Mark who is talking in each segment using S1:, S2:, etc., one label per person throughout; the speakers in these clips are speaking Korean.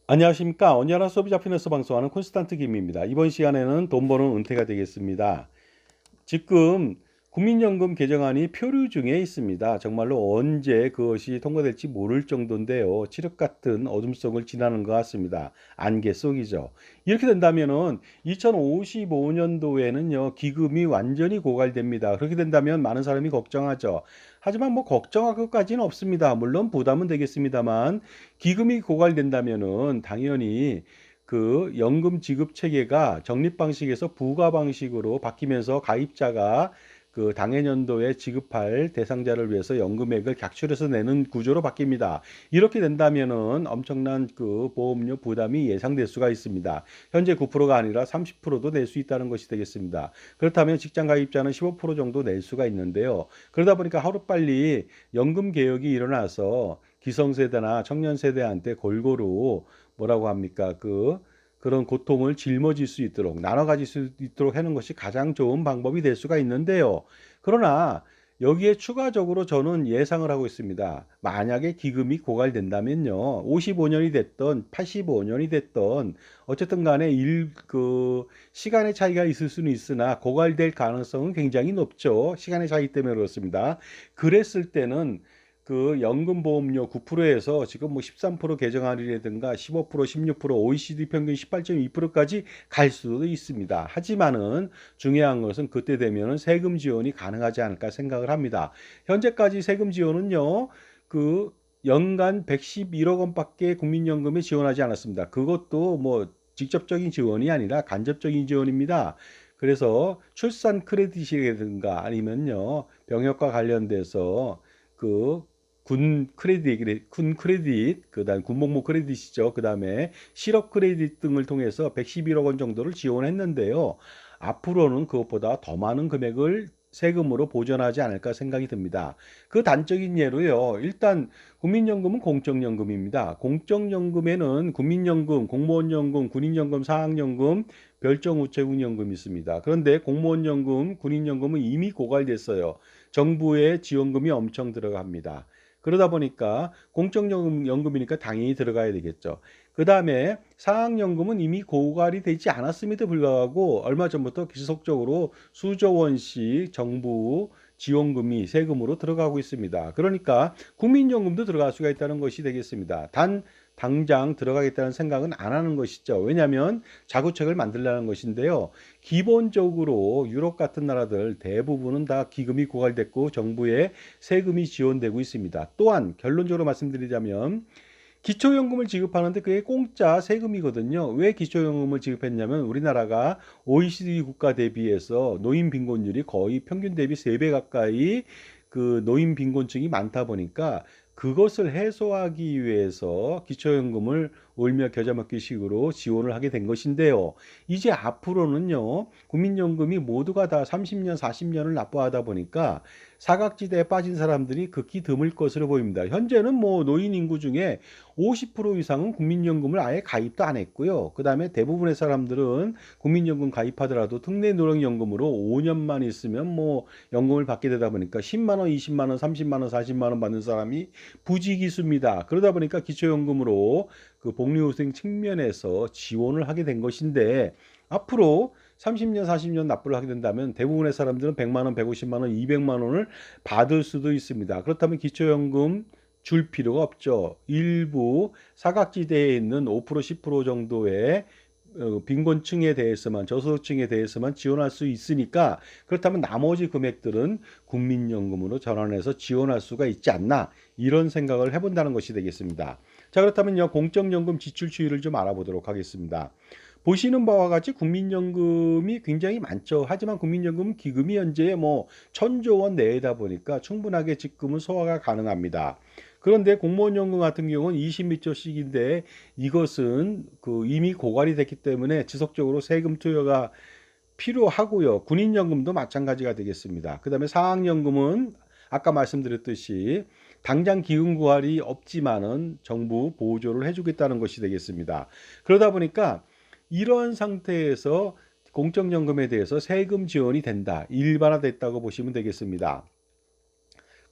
S1: 안녕하십니까. 언제나 소비자 피너스 방송하는 콘스탄트 김입니다. 이번 시간에는 돈 버는 은퇴가 되겠습니다. 지금 국민연금 개정안이 표류 중에 있습니다. 정말로 언제 그것이 통과될지 모를 정도인데요. 칠흑 같은 어둠 속을 지나는 것 같습니다. 안개 속이죠. 이렇게 된다면은 2055년도에는요, 기금이 완전히 고갈됩니다. 그렇게 된다면 많은 사람이 걱정하죠. 하지만 뭐 걱정할 것까지는 없습니다. 물론 부담은 되겠습니다만, 기금이 고갈된다면은 당연히 그 연금 지급 체계가 적립 방식에서 부과 방식으로 바뀌면서 가입자가 그 당해년도에 지급할 대상자를 위해서 연금액을 각출해서 내는 구조로 바뀝니다. 이렇게 된다면은 엄청난 그 보험료 부담이 예상될 수가 있습니다. 현재 9%가 아니라 30%도 낼 수 있다는 것이 되겠습니다. 그렇다면 직장 가입자는 15% 정도 낼 수가 있는데요. 그러다 보니까 하루빨리 연금 개혁이 일어나서 기성세대나 청년세대한테 골고루 뭐라고 합니까? 그런 고통을 짊어질 수 있도록 나눠 가질 수 있도록 하는 것이 가장 좋은 방법이 될 수가 있는데요. 그러나 여기에 추가적으로 저는 예상을 하고 있습니다. 만약에 기금이 고갈된다면요. 55년이 됐던 85년이 됐던 어쨌든 간에 시간의 차이가 있을 수는 있으나 고갈될 가능성은 굉장히 높죠. 시간의 차이 때문에 그렇습니다. 그랬을 때는 그 연금보험료 9%에서 지금 뭐 13% 개정안이라든가 15%, 16%, OECD 평균 18.2%까지 갈 수도 있습니다. 하지만은 중요한 것은 그때 되면은 세금 지원이 가능하지 않을까 생각을 합니다. 현재까지 세금 지원은요, 그 연간 111억 원밖에 국민연금에 지원하지 않았습니다. 그것도 뭐 직접적인 지원이 아니라 간접적인 지원입니다. 그래서 출산 크레딧이라든가 아니면요, 병역과 관련돼서 그 군 크레딧, 그다음 군복무 크레딧이죠. 그다음에 실업 크레딧 등을 통해서 111억 원 정도를 지원했는데요. 앞으로는 그것보다 더 많은 금액을 세금으로 보전하지 않을까 생각이 듭니다. 그 단적인 예로요. 일단 국민연금은 공적연금입니다. 공적연금에는 국민연금, 공무원연금, 군인연금, 사학연금, 별정우체국연금이 있습니다. 그런데 공무원연금, 군인연금은 이미 고갈됐어요. 정부의 지원금이 엄청 들어갑니다. 그러다 보니까 공적연금이니까 당연히 들어가야 되겠죠. 그 다음에 사학연금은 이미 고갈이 되지 않았음에도 불구하고 얼마 전부터 지속적으로 수조 원씩 정부 지원금이 세금으로 들어가고 있습니다. 그러니까 국민연금도 들어갈 수가 있다는 것이 되겠습니다. 단 당장 들어가겠다는 생각은 안 하는 것이죠. 왜냐하면 자구책을 만들려는 것인데요. 기본적으로 유럽 같은 나라들 대부분은 다 기금이 고갈됐고 정부의 세금이 지원되고 있습니다. 또한 결론적으로 말씀드리자면 기초연금을 지급하는데 그게 공짜 세금이거든요. 왜 기초연금을 지급했냐면 우리나라가 OECD 국가 대비해서 노인 빈곤율이 거의 평균 대비 3배 가까이 그 노인 빈곤층이 많다 보니까 그것을 해소하기 위해서 기초연금을 울며 겨자 먹기 식으로 지원을 하게 된 것인데요. 이제 앞으로는요, 국민연금이 모두가 다 30년, 40년을 납부하다 보니까 사각지대에 빠진 사람들이 극히 드물 것으로 보입니다. 현재는 뭐 노인 인구 중에 50% 이상은 국민연금을 아예 가입도 안 했고요. 그 다음에 대부분의 사람들은 국민연금 가입하더라도 특례노령연금으로 5년만 있으면 뭐 연금을 받게 되다 보니까 10만 원, 20만 원, 30만 원, 40만 원 받는 사람이 부지기수입니다. 그러다 보니까 기초연금으로 그 복리후생 측면에서 지원을 하게 된 것인데 앞으로 30년, 40년 납부를 하게 된다면 대부분의 사람들은 100만 원, 150만 원, 200만 원을 받을 수도 있습니다. 그렇다면 기초연금 줄 필요가 없죠. 일부 사각지대에 있는 5%, 10% 정도의 빈곤층에 대해서만 저소득층에 대해서만 지원할 수 있으니까 그렇다면 나머지 금액들은 국민연금으로 전환해서 지원할 수가 있지 않나 이런 생각을 해본다는 것이 되겠습니다. 자 그렇다면요 공적연금 지출 추이를 좀 알아보도록 하겠습니다. 보시는 바와 같이 국민연금이 굉장히 많죠. 하지만 국민연금 기금이 현재 뭐 천조 원 내외다 보니까 충분하게 지금은 소화가 가능합니다. 그런데 공무원연금 같은 경우는 20몇 조씩인데 이것은 그 이미 고갈이 됐기 때문에 지속적으로 세금 투여가 필요하고요. 군인연금도 마찬가지가 되겠습니다. 그 다음에 사학연금은 아까 말씀드렸듯이 당장 기금 고갈이 없지만은 정부 보조를 해주겠다는 것이 되겠습니다. 그러다 보니까 이러한 상태에서 공적연금에 대해서 세금 지원이 된다. 일반화됐다고 보시면 되겠습니다.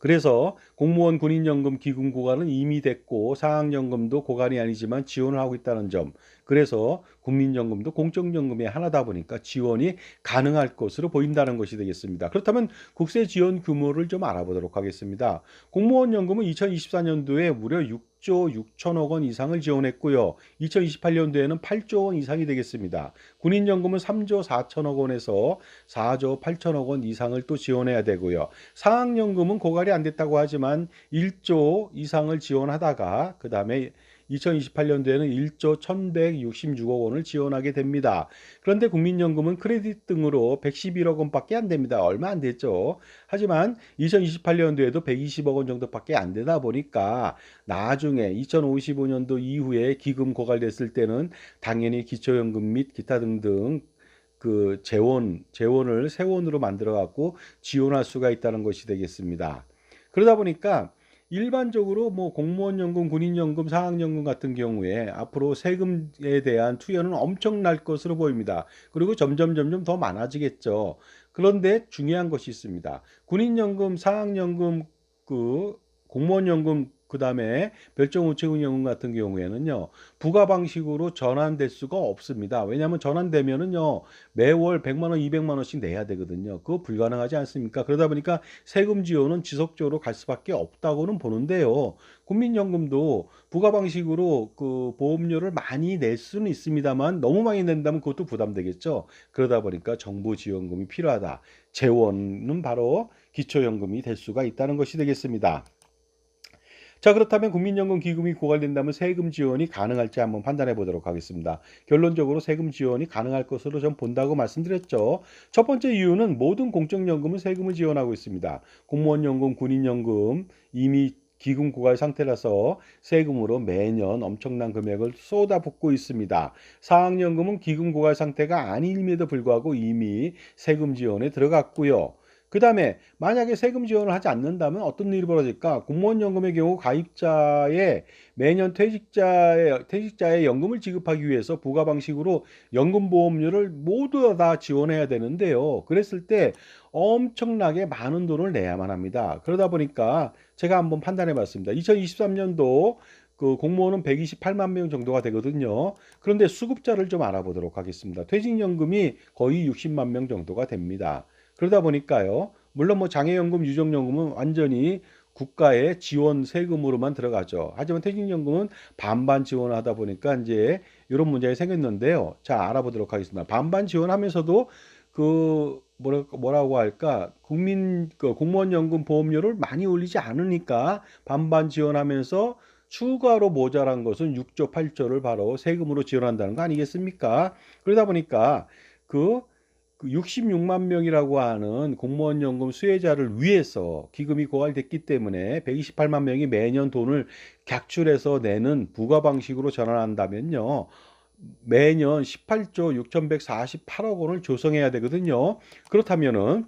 S1: 그래서 공무원 군인연금 기금 고갈은 이미 됐고 사학연금도 고갈이 아니지만 지원을 하고 있다는 점. 그래서 국민연금도 공적연금의 하나다 보니까 지원이 가능할 것으로 보인다는 것이 되겠습니다. 그렇다면 국세 지원 규모를 좀 알아보도록 하겠습니다. 공무원연금은 2024년도에 무려 6조 6천억 원 이상을 지원했고요. 2028년도에는 8조 원 이상이 되겠습니다. 군인연금은 3조 4천억 원에서 4조 8천억 원 이상을 또 지원해야 되고요. 사학연금은 고갈이 안 됐다고 하지만 1조 이상을 지원하다가 그 다음에 2028년도에는 1조 1166억 원을 지원하게 됩니다. 그런데 국민연금은 크레딧 등으로 111억 원밖에 안 됩니다. 얼마 안 됐죠. 하지만 2028년도에도 120억 원 정도밖에 안 되다 보니까 나중에 2055년도 이후에 기금 고갈됐을 때는 당연히 기초연금 및 기타 등등 그 재원을 세원으로 만들어 갖고 지원할 수가 있다는 것이 되겠습니다. 그러다 보니까 일반적으로 뭐 공무원연금, 군인연금, 사학연금 같은 경우에 앞으로 세금에 대한 투여는 엄청날 것으로 보입니다. 그리고 점점 더 많아지겠죠. 그런데 중요한 것이 있습니다. 군인연금, 사학연금, 그 공무원연금 그다음에 별정우체국연금 같은 경우에는요. 부과 방식으로 전환될 수가 없습니다. 왜냐하면 전환되면은요. 매월 100만 원, 200만 원씩 내야 되거든요. 그거 불가능하지 않습니까? 그러다 보니까 세금 지원은 지속적으로 갈 수밖에 없다고는 보는데요. 국민연금도 부과 방식으로 그 보험료를 많이 낼 수는 있습니다만 너무 많이 낸다면 그것도 부담되겠죠. 그러다 보니까 정부 지원금이 필요하다. 재원은 바로 기초연금이 될 수가 있다는 것이 되겠습니다. 자, 그렇다면 국민연금 기금이 고갈된다면 세금 지원이 가능할지 한번 판단해 보도록 하겠습니다. 결론적으로 세금 지원이 가능할 것으로 전 본다고 말씀드렸죠. 첫 번째 이유는 모든 공적연금은 세금을 지원하고 있습니다. 공무원연금, 군인연금 이미 기금 고갈 상태라서 세금으로 매년 엄청난 금액을 쏟아붓고 있습니다. 사학연금은 기금 고갈 상태가 아님에도 불구하고 이미 세금 지원에 들어갔고요. 그 다음에 만약에 세금 지원을 하지 않는다면 어떤 일이 벌어질까? 공무원연금의 경우 가입자의 매년 퇴직자의 연금을 지급하기 위해서 부가 방식으로 연금보험료를 모두 다 지원해야 되는데요. 그랬을 때 엄청나게 많은 돈을 내야만 합니다. 그러다 보니까 제가 한번 판단해 봤습니다. 2023년도 그 공무원은 128만 명 정도가 되거든요. 그런데 수급자를 좀 알아보도록 하겠습니다. 퇴직연금이 거의 60만 명 정도가 됩니다. 그러다 보니까요. 물론 뭐 장애연금, 유족연금은 완전히 국가의 지원 세금으로만 들어가죠. 하지만 퇴직연금은 반반 지원하다 보니까 이제 이런 문제가 생겼는데요. 자, 알아보도록 하겠습니다. 반반 지원하면서도 그 뭐라고 할까? 공무원연금 보험료를 많이 올리지 않으니까 반반 지원하면서 추가로 모자란 것은 6조 8조를 바로 세금으로 지원한다는 거 아니겠습니까? 그러다 보니까 그 66만 명이라고 하는 공무원연금 수혜자를 위해서 기금이 고갈됐기 때문에 128만 명이 매년 돈을 객출해서 내는 부과 방식으로 전환한다면요. 매년 18조 6,148억 원을 조성해야 되거든요. 그렇다면은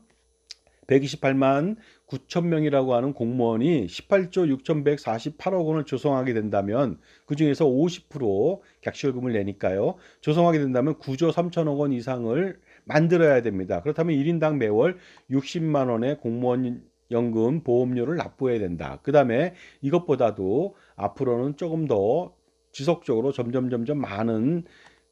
S1: 128만 9천 명이라고 하는 공무원이 18조 6,148억 원을 조성하게 된다면 그중에서 50% 객실금을 내니까요. 조성하게 된다면 9조 3천억 원 이상을 만들어야 됩니다. 그렇다면 1인당 매월 60만 원의 공무원 연금 보험료를 납부해야 된다. 그 다음에 이것보다도 앞으로는 조금 더 지속적으로 점점 많은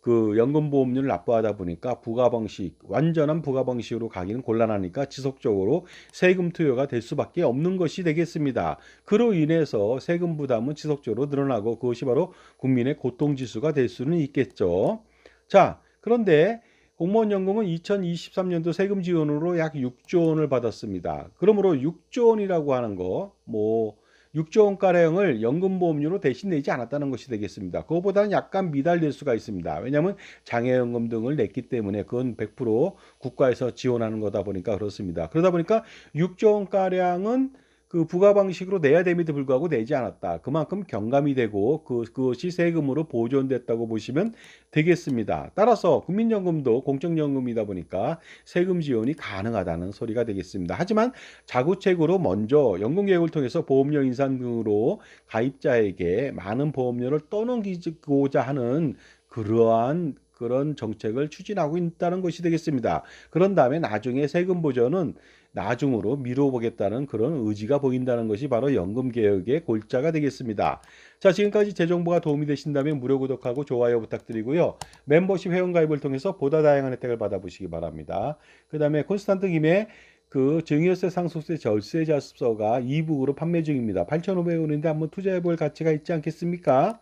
S1: 그 연금보험료를 납부하다 보니까 부가 방식, 완전한 부가 방식으로 가기는 곤란하니까 지속적으로 세금 투여가 될 수밖에 없는 것이 되겠습니다. 그로 인해서 세금 부담은 지속적으로 늘어나고 그것이 바로 국민의 고통지수가 될 수는 있겠죠. 자, 그런데 공무원연금은 2023년도 세금 지원으로 약 6조 원을 받았습니다. 그러므로 6조 원이라고 하는 거, 6조 원가량을 연금보험료로 대신 내지 않았다는 것이 되겠습니다. 그것보다는 약간 미달될 수가 있습니다. 왜냐하면 장애연금 등을 냈기 때문에 그건 100% 국가에서 지원하는 거다 보니까 그렇습니다. 그러다 보니까 6조 원가량은 그 부가 방식으로 내야 됨에도 불구하고 내지 않았다. 그만큼 경감이 되고 그것이 세금으로 보존됐다고 보시면 되겠습니다. 따라서 국민연금도 공적연금이다 보니까 세금 지원이 가능하다는 소리가 되겠습니다. 하지만 자구책으로 먼저 연금개혁을 통해서 보험료 인상 등으로 가입자에게 많은 보험료를 떠넘기고자 하는 그러한 그런 정책을 추진하고 있다는 것이 되겠습니다. 그런 다음에 나중에 세금 보전은 나중으로 미뤄보겠다는 그런 의지가 보인다는 것이 바로 연금개혁의 골자가 되겠습니다. 자, 지금까지 제 정보가 도움이 되신다면 무료 구독하고 좋아요 부탁드리고요. 멤버십 회원가입을 통해서 보다 다양한 혜택을 받아보시기 바랍니다. 그 다음에 콘스탄트 김의 그 증여세 상속세 절세 자습서가 이북으로 판매 중입니다. 8,500원인데 한번 투자해볼 가치가 있지 않겠습니까?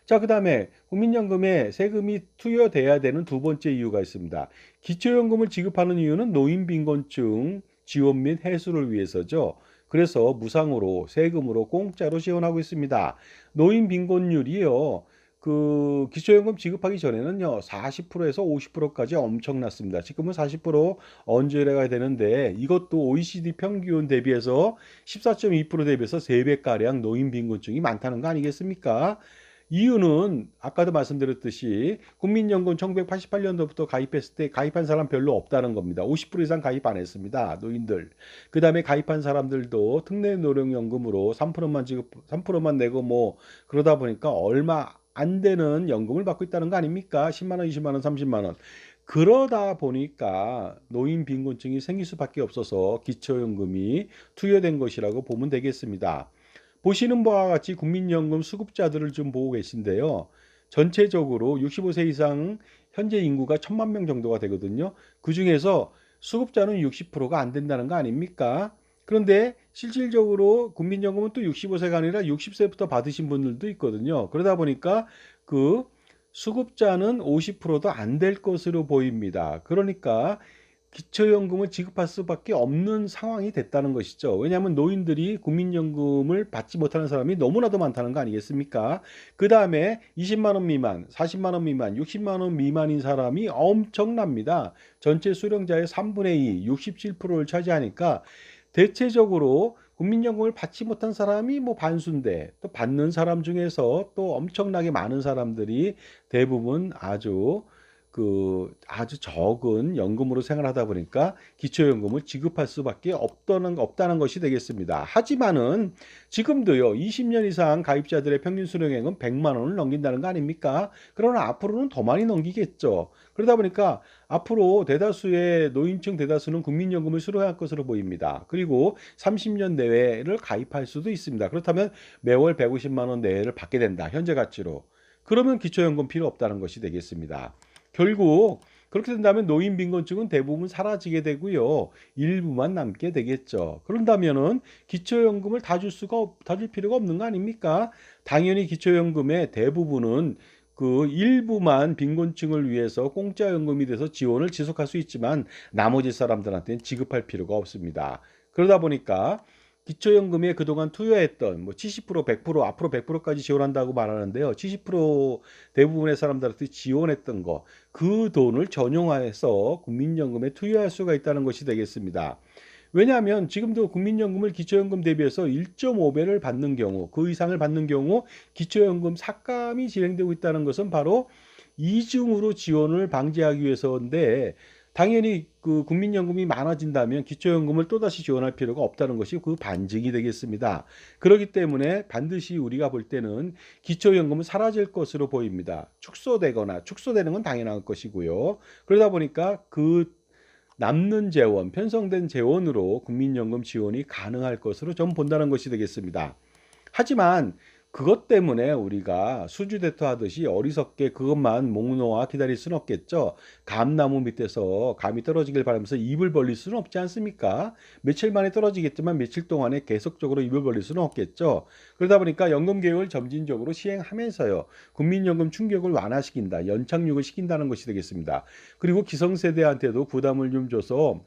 S1: 자, 그 다음에 국민연금에 세금이 투여돼야 되는 두 번째 이유가 있습니다. 기초연금을 지급하는 이유는 노인 빈곤층 지원 및 해소를 위해서죠. 그래서 무상으로 세금으로 공짜로 지원하고 있습니다. 노인 빈곤율이요. 그 기초연금 지급하기 전에는요 40%에서 50%까지 엄청났습니다. 지금은 40% 언저리가 되는데 이것도 OECD 평균 대비해서 14.2% 대비해서 3배가량 노인 빈곤층이 많다는 거 아니겠습니까? 이유는 아까도 말씀드렸듯이 국민연금 1988년도부터 가입했을 때 가입한 사람 별로 없다는 겁니다. 50% 이상 가입 안 했습니다. 노인들. 그 다음에 가입한 사람들도 특례노령연금으로 3%만 지급, 3%만 내고 뭐 그러다 보니까 얼마 안 되는 연금을 받고 있다는 거 아닙니까? 10만 원, 20만 원, 30만 원. 그러다 보니까 노인 빈곤층이 생길 수밖에 없어서 기초연금이 투여된 것이라고 보면 되겠습니다. 보시는 바와 같이 국민연금 수급자들을 좀 보고 계신데요. 전체적으로 65세 이상 현재 인구가 1,000만 명 정도가 되거든요. 그 중에서 수급자는 60%가 안 된다는 거 아닙니까? 그런데 실질적으로 국민연금은 또 65세가 아니라 60세부터 받으신 분들도 있거든요. 그러다 보니까 그 수급자는 50%도 안 될 것으로 보입니다. 그러니까 기초연금을 지급할 수밖에 없는 상황이 됐다는 것이죠. 왜냐하면 노인들이 국민연금을 받지 못하는 사람이 너무나도 많다는 거 아니겠습니까? 그 다음에 20만 원 미만, 40만 원 미만, 60만 원 미만인 사람이 엄청납니다. 전체 수령자의 3분의 2, 67%를 차지하니까 대체적으로 국민연금을 받지 못한 사람이 뭐 반수인데 또 받는 사람 중에서 또 엄청나게 많은 사람들이 대부분 아주 적은 연금으로 생활하다 보니까 기초연금을 지급할 수밖에 없다는 것이 되겠습니다. 하지만은 지금도요 20년 이상 가입자들의 평균 수령액은 100만 원을 넘긴다는 거 아닙니까? 그러나 앞으로는 더 많이 넘기겠죠. 그러다 보니까 앞으로 대다수의 노인층 대다수는 국민연금을 수령할 것으로 보입니다. 그리고 30년 내외를 가입할 수도 있습니다. 그렇다면 매월 150만 원 내외를 받게 된다. 현재 가치로. 그러면 기초연금 필요 없다는 것이 되겠습니다. 결국 그렇게 된다면 노인 빈곤층은 대부분 사라지게 되고요. 일부만 남게 되겠죠. 그런다면은 기초연금을 다 줄 필요가 없는 거 아닙니까? 당연히 기초연금의 대부분은 그 일부만 빈곤층을 위해서 공짜 연금이 돼서 지원을 지속할 수 있지만 나머지 사람들한테는 지급할 필요가 없습니다. 그러다 보니까 기초연금에 그동안 투여했던 뭐 70%, 100% 앞으로 100%까지 지원한다고 말하는데요. 70% 대부분의 사람들한테 지원했던 거, 그 돈을 전용화해서 국민연금에 투여할 수가 있다는 것이 되겠습니다. 왜냐하면 지금도 국민연금을 기초연금 대비해서 1.5배를 받는 경우, 그 이상을 받는 경우 기초연금 삭감이 진행되고 있다는 것은 바로 이중으로 지원을 방지하기 위해서인데 당연히 그 국민연금이 많아진다면 기초연금을 또다시 지원할 필요가 없다는 것이 그 반증이 되겠습니다. 그렇기 때문에 반드시 우리가 볼 때는 기초연금은 사라질 것으로 보입니다. 축소되는 건 당연한 것이고요. 그러다 보니까 그 남는 재원, 편성된 재원으로 국민연금 지원이 가능할 것으로 좀 본다는 것이 되겠습니다. 하지만 그것 때문에 우리가 수주대토하듯이 어리석게 그것만 목 놓아 기다릴 수는 없겠죠. 감나무 밑에서 감이 떨어지길 바라면서 입을 벌릴 수는 없지 않습니까? 며칠 만에 떨어지겠지만 며칠 동안에 계속적으로 입을 벌릴 수는 없겠죠. 그러다 보니까 연금개혁을 점진적으로 시행하면서요. 국민연금 충격을 완화시킨다. 연착륙을 시킨다는 것이 되겠습니다. 그리고 기성세대한테도 부담을 좀 줘서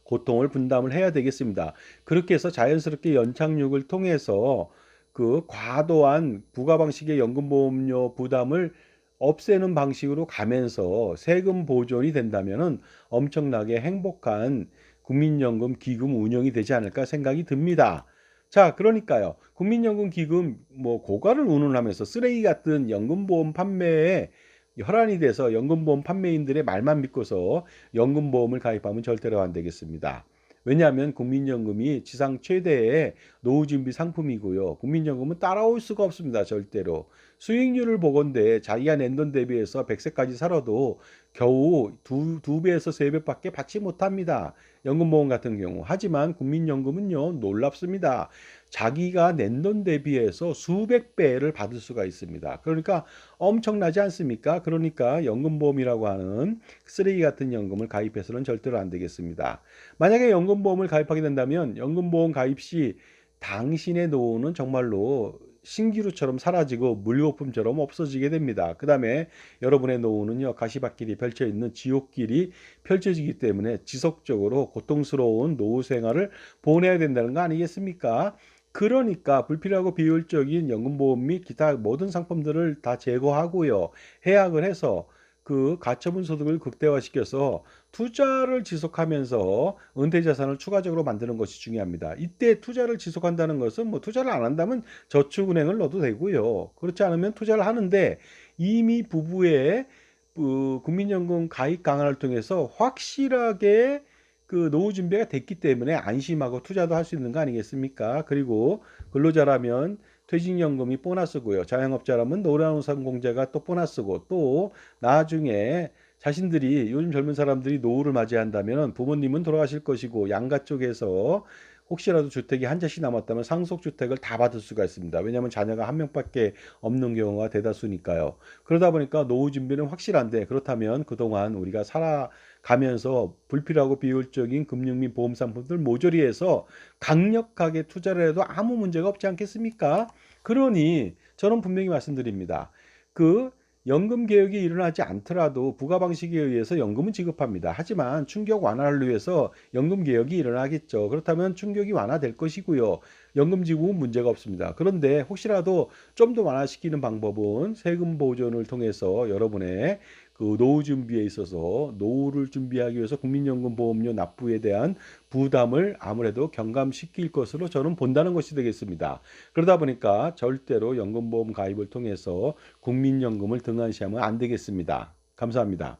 S1: 고통을 분담을 해야 되겠습니다. 그렇게 해서 자연스럽게 연착륙을 통해서 그 과도한 부가 방식의 연금보험료 부담을 없애는 방식으로 가면서 세금 보존이 된다면은 엄청나게 행복한 국민연금 기금 운영이 되지 않을까 생각이 듭니다. 자, 그러니까요. 국민연금 기금 뭐 고가를 운운하면서 쓰레기 같은 연금보험 판매에 혈안이 돼서 연금보험 판매인들의 말만 믿고서 연금보험을 가입하면 절대로 안 되겠습니다. 왜냐하면 국민연금이 지상 최대의 노후준비 상품이고요. 국민연금은 따라올 수가 없습니다. 절대로. 수익률을 보건대 자기가 낸 돈 대비해서 100세까지 살아도 겨우 두 배에서 세 배밖에 받지 못합니다. 연금보험 같은 경우. 하지만 국민연금은요, 놀랍습니다. 자기가 낸 돈 대비해서 수백 배를 받을 수가 있습니다. 그러니까 엄청나지 않습니까? 그러니까 연금보험이라고 하는 쓰레기 같은 연금을 가입해서는 절대로 안 되겠습니다. 만약에 연금보험을 가입하게 된다면 연금보험 가입 시 당신의 노후는 정말로 신기루처럼 사라지고 물거품처럼 없어지게 됩니다. 그 다음에 여러분의 노후는요, 가시밭길이 펼쳐 있는 지옥길이 펼쳐지기 때문에 지속적으로 고통스러운 노후 생활을 보내야 된다는 거 아니겠습니까? 그러니까 불필요하고 비효율적인 연금보험 및 기타 모든 상품들을 다 제거하고요. 해약을 해서 그 가처분 소득을 극대화시켜서 투자를 지속하면서 은퇴 자산을 추가적으로 만드는 것이 중요합니다. 이때 투자를 지속한다는 것은 뭐 투자를 안 한다면 저축은행을 넣어도 되고요. 그렇지 않으면 투자를 하는데 이미 부부의 그 국민연금 가입 강화를 통해서 확실하게 그 노후 준비가 됐기 때문에 안심하고 투자도 할 수 있는 거 아니겠습니까? 그리고 근로자라면 퇴직연금이 보너스고요. 자영업자라면 노란우산공제가 또 보너스고 또 나중에 자신들이 요즘 젊은 사람들이 노후를 맞이한다면 부모님은 돌아가실 것이고 양가 쪽에서 혹시라도 주택이 한 채씩 남았다면 상속주택을 다 받을 수가 있습니다. 왜냐하면 자녀가 한 명밖에 없는 경우가 대다수니까요. 그러다 보니까 노후 준비는 확실한데 그렇다면 그동안 우리가 살아가면서 불필요하고 비효율적인 금융 및 보험 상품들 모조리 해서 강력하게 투자를 해도 아무 문제가 없지 않겠습니까? 그러니 저는 분명히 말씀드립니다. 그 연금 개혁이 일어나지 않더라도 부가 방식에 의해서 연금은 지급합니다. 하지만 충격 완화를 위해서 연금 개혁이 일어나겠죠. 그렇다면 충격이 완화될 것이고요. 연금 지급은 문제가 없습니다. 그런데 혹시라도 좀 더 완화시키는 방법은 세금 보전을 통해서 여러분의 그 노후 준비에 있어서 노후를 준비하기 위해서 국민연금 보험료 납부에 대한 부담을 아무래도 경감시킬 것으로 저는 본다는 것이 되겠습니다. 그러다 보니까 절대로 연금보험 가입을 통해서 국민연금을 등한시하면 안 되겠습니다. 감사합니다.